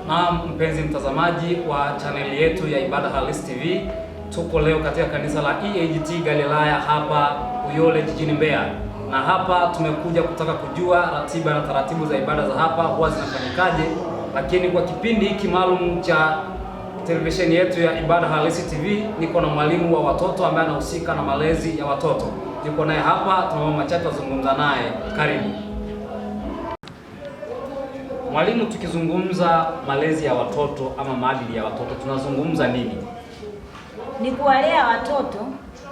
Na mpenzi mtazamaji wa chaneli yetu ya Ibada Halisi TV, tuko leo katika kanisa la EAGT Galilaya hapa Uyole jijini Mbeya. Na hapa tumekuja kutaka kujua ratiba na taratibu za ibada za hapa huwa zinafanyikaje, lakini kwa kipindi hiki maalum cha televisheni yetu ya Ibada Halisi TV niko na mwalimu wa watoto ambaye anahusika na malezi ya watoto. Niko naye hapa, tuna mambo machache tuzungumza naye. Karibu. Mwalimu, tukizungumza malezi ya watoto ama maadili ya watoto tunazungumza nini? Ni kuwalea watoto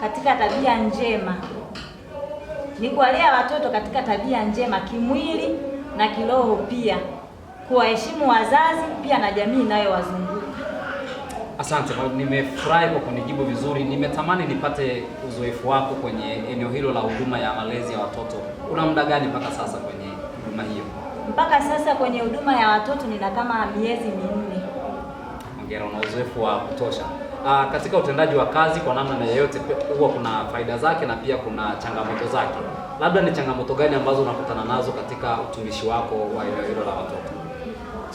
katika tabia njema. Ni kuwalea watoto katika tabia njema kimwili na kiroho pia. Kuwaheshimu wazazi pia na jamii inayowazunguka. Asante, nimefurahi kwa kunijibu vizuri. Nimetamani nipate uzoefu wako kwenye eneo hilo la huduma ya malezi ya watoto. Una muda gani mpaka sasa kwenye huduma hiyo? Mpaka sasa kwenye huduma ya watoto nina kama miezi 4. Hongera, una uzoefu wa kutosha. Katika utendaji wa kazi kwa namna yoyote huwa kuna faida zake na pia kuna changamoto zake. Labda ni changamoto gani ambazo unakutana nazo katika utumishi wako wa eneo hilo la watoto?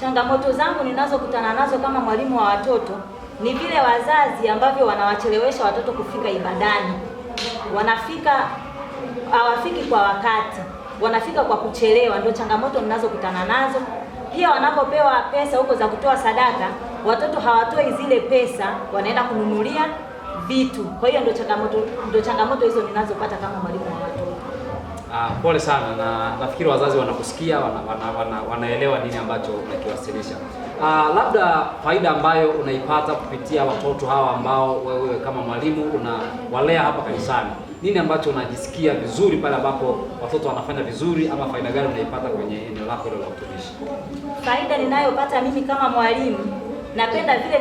Changamoto zangu ninazokutana nazo kama mwalimu wa watoto ni vile wazazi ambavyo wanawachelewesha watoto kufika ibadani. Hawafiki kwa wakati, wanafika kwa kuchelewa. Ndio changamoto ninazokutana nazo. Pia wanapopewa pesa huko za kutoa sadaka, watoto hawatoi zile pesa, wanaenda kununulia vitu. Kwa hiyo ndio changamoto hizo ninazopata kama mwalimu wa watoto. Pole sana, na nafikiri wazazi wanakusikia, wanaelewa nini ambacho unakiwasilisha. Labda faida ambayo unaipata kupitia watoto hawa ambao wewe kama mwalimu unawalea hapa kanisani, nini ambacho unajisikia vizuri pale ambapo watoto wanafanya vizuri, ama faida gani unaipata kwenye eneo lako hilo la utumishi? Faida ninayopata mimi kama mwalimu, napenda vile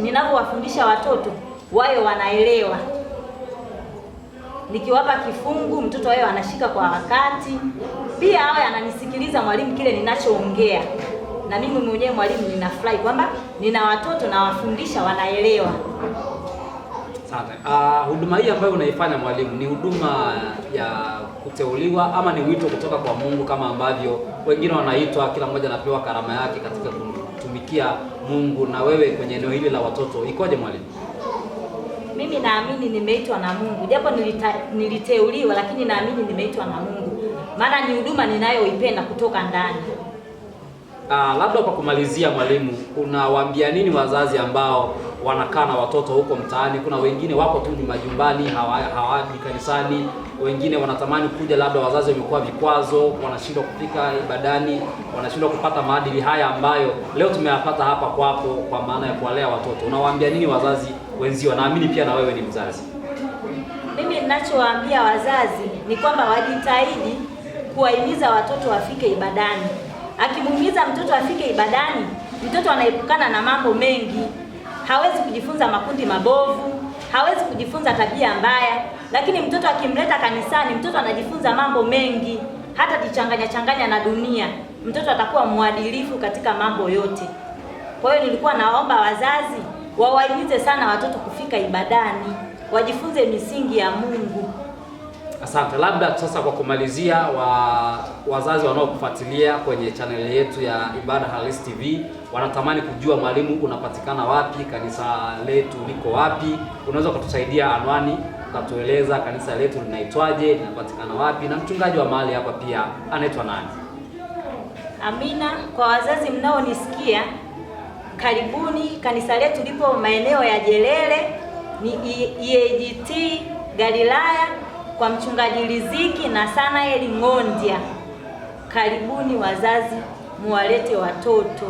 ninavyowafundisha watoto wawe wanaelewa. Nikiwapa kifungu mtoto wao anashika kwa wakati, pia awe ananisikiliza mwalimu kile ninachoongea. Na mimi mwenyewe mwalimu ninafurahi kwamba nina watoto na wafundisha wanaelewa. Asante. Huduma hii ambayo unaifanya mwalimu ni huduma ya kuteuliwa ama ni wito kutoka kwa Mungu kama ambavyo wengine wanaitwa, kila mmoja anapewa karama yake katika kutumikia Mungu, na wewe kwenye eneo hili la watoto ikoje mwalimu? Mimi naamini nimeitwa na Mungu. Japo niliteuliwa, lakini naamini nimeitwa na Mungu. Maana ni huduma ninayoipenda kutoka ndani. Labda kwa kumalizia mwalimu, unawaambia nini wazazi ambao wanakaa na watoto huko mtaani? Kuna wengine wako tu majumbani, hawaji kanisani, wengine wanatamani kuja, labda wazazi wamekuwa vikwazo, wanashindwa kufika ibadani, wanashindwa kupata maadili haya ambayo leo tumeyapata hapa kwako kwa maana ya kuwalea watoto. Unawaambia nini wazazi wenzio? Naamini pia na wewe ni mzazi. Mimi ninachowaambia wazazi ni kwamba wajitahidi kuwahimiza watoto wafike ibadani. Akimuhimiza mtoto afike ibadani, mtoto anaepukana na mambo mengi. Hawezi kujifunza makundi mabovu, hawezi kujifunza tabia mbaya, lakini mtoto akimleta kanisani, mtoto anajifunza mambo mengi, hata jichanganya na dunia. Mtoto atakuwa mwadilifu katika mambo yote. Kwa hiyo nilikuwa naomba wazazi wawahimize sana watoto kufika ibadani, wajifunze misingi ya Mungu. Asante. Labda sasa kwa kumalizia, wazazi wanaokufuatilia kwenye channel yetu ya Ibada Halisi TV wanatamani kujua mwalimu unapatikana wapi, kanisa letu liko wapi? Unaweza kutusaidia anwani, ukatueleza kanisa letu linaitwaje, linapatikana wapi, na mchungaji wa mahali hapa pia anaitwa nani? Amina. Kwa wazazi mnaonisikia, karibuni. Kanisa letu lipo maeneo ya Jelele, ni EAGT Galilaya kwa mchungaji Riziki na Sanaeli Ng'ondia. Karibuni wazazi, muwalete watoto.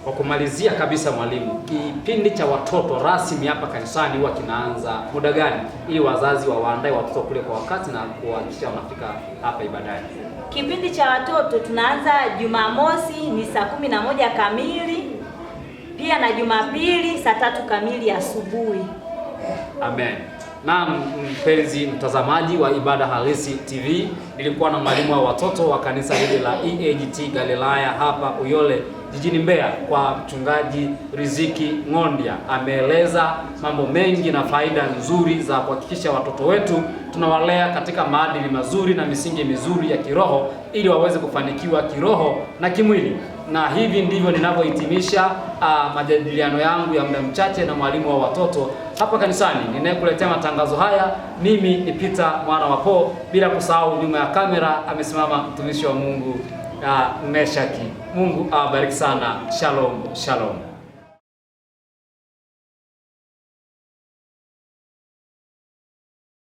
Kwa kumalizia kabisa mwalimu, kipindi cha watoto rasmi hapa kanisani huwa kinaanza muda gani, ili wazazi waandae watoto kule kwa wakati na kuhakikisha wanafika hapa ibadani? Kipindi cha watoto tunaanza Jumamosi ni saa 11 kamili, pia na Jumapili saa 3 kamili asubuhi. Amen. Na mpenzi mtazamaji wa Ibada Halisi TV, nilikuwa na mwalimu wa watoto wa kanisa hili la EAGT Galilaya hapa Uyole jijini Mbeya, kwa mchungaji Riziki Ng'ondia. Ameeleza mambo mengi na faida nzuri za kuhakikisha watoto wetu tunawalea katika maadili mazuri na misingi mizuri ya kiroho ili waweze kufanikiwa kiroho na kimwili. Na hivi ndivyo ninavyohitimisha majadiliano yangu ya muda mchache na mwalimu wa watoto hapa kanisani. Ninayekuletea matangazo haya mimi ni Peter mwana wa Paul, bila kusahau nyuma ya kamera amesimama mtumishi wa Mungu Meshaki. Mungu awabariki sana. Shalom, shalom.